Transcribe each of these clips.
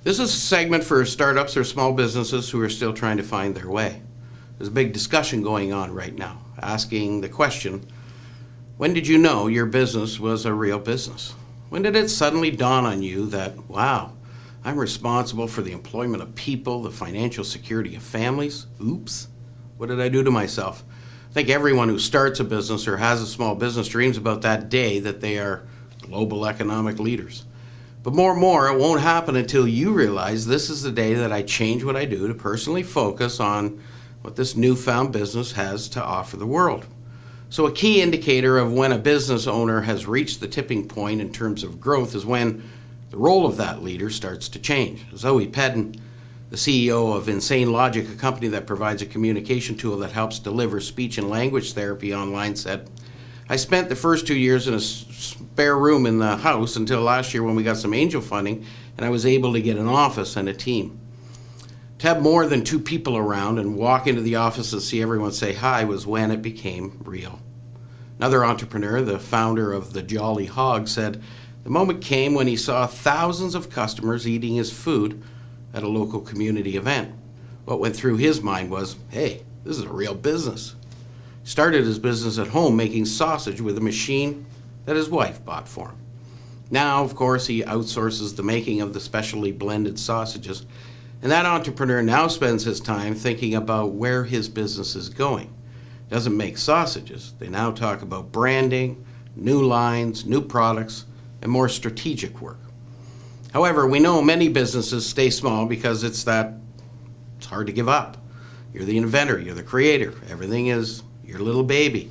This is a segment for startups or small businesses who are still trying to find their way. There's a big discussion going on right now, asking the question, when did you know your business was a real business? When did it suddenly dawn on you that, wow, I'm responsible for the employment of people, the financial security of families? Oops, what did I do to myself? I think everyone who starts a business or has a small business dreams about that day that they are global economic leaders. But more and more, it won't happen until you realize this is the day that I change what I do to personally focus on what this newfound business has to offer the world. So a key indicator of when a business owner has reached the tipping point in terms of growth is when the role of that leader starts to change. Zoe Pedden, the CEO of Insane Logic, a company that provides a communication tool that helps deliver speech and language therapy online, said, I spent the first 2 years in a spare room in the house until last year when we got some angel funding and I was able to get an office and a team. To have more than 2 people around and walk into the office and see everyone say hi was when it became real. Another entrepreneur, the founder of the Jolly Hog, said the moment came when he saw thousands of customers eating his food at a local community event. What went through his mind was, hey, this is a real business. He started his business at home making sausage with a machine that his wife bought for him. Now, of course, he outsources the making of the specially blended sausages, and that entrepreneur now spends his time thinking about where his business is going. He doesn't make sausages. They now talk about branding, new lines, new products, and more strategic work. However, we know many businesses stay small because it's hard to give up. You're the inventor, you're the creator, everything is your little baby.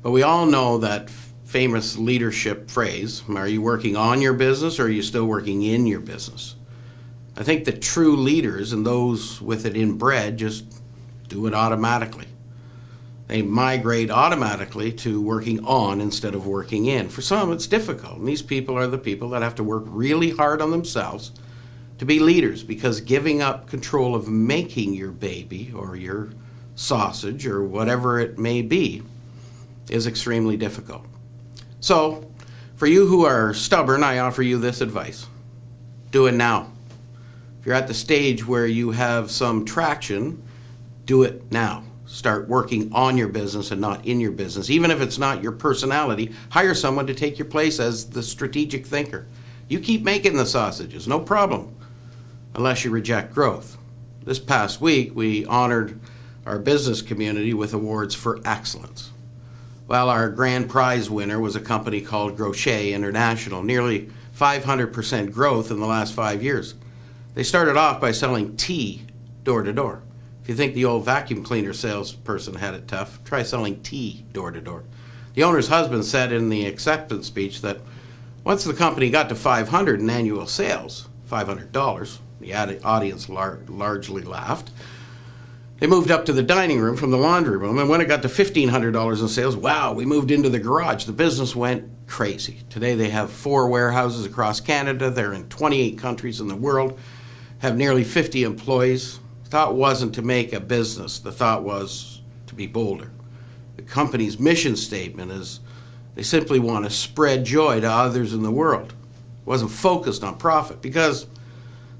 But we all know that famous leadership phrase, are you working on your business or are you still working in your business? I think the true leaders and those with it inbred just do it automatically. They migrate automatically to working on instead of working in. For some, it's difficult, and these people are the people that have to work really hard on themselves to be leaders, because giving up control of making your baby or your sausage or whatever it may be is extremely difficult. So, for you who are stubborn, I offer you this advice. Do it now. If you're at the stage where you have some traction, do it now. Start working on your business and not in your business. Even if it's not your personality, hire someone to take your place as the strategic thinker. You keep making the sausages, no problem, unless you reject growth. This past week, we honored our business community with awards for excellence. Well, our grand prize winner was a company called Durocher International, nearly 500% growth in the last 5 years. They started off by selling tea door to door. If you think the old vacuum cleaner salesperson had it tough, try selling tea door to door. The owner's husband said in the acceptance speech that once the company got to 500 in annual sales, $500, the audience largely laughed, they moved up to the dining room from the laundry room, and when it got to $1,500 in sales, wow, we moved into the garage. The business went crazy. Today they have 4 warehouses across Canada. They're in 28 countries in the world, have nearly 50 employees. The thought wasn't to make a business. The thought was to be bolder. The company's mission statement is they simply want to spread joy to others in the world. It wasn't focused on profit because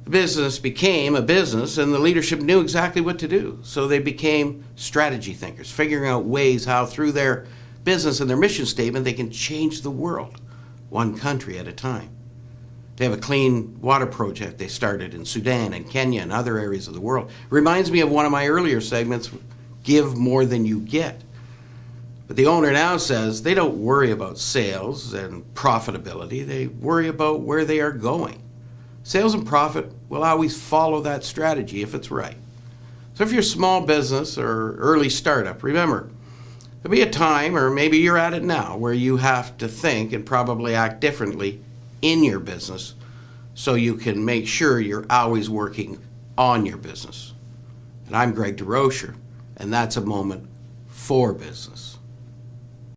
the business became a business and the leadership knew exactly what to do. So they became strategy thinkers, figuring out ways how through their business and their mission statement they can change the world, one country at a time. They have a clean water project they started in Sudan and Kenya and other areas of the world. It reminds me of one of my earlier segments, give more than you get. But the owner now says they don't worry about sales and profitability. They worry about where they are going. Sales and profit will always follow that strategy if it's right. So if you're a small business or early startup, remember, there'll be a time, or maybe you're at it now, where you have to think and probably act differently in your business so you can make sure you're always working on your business. And I'm Greg Durocher, and that's a moment for business.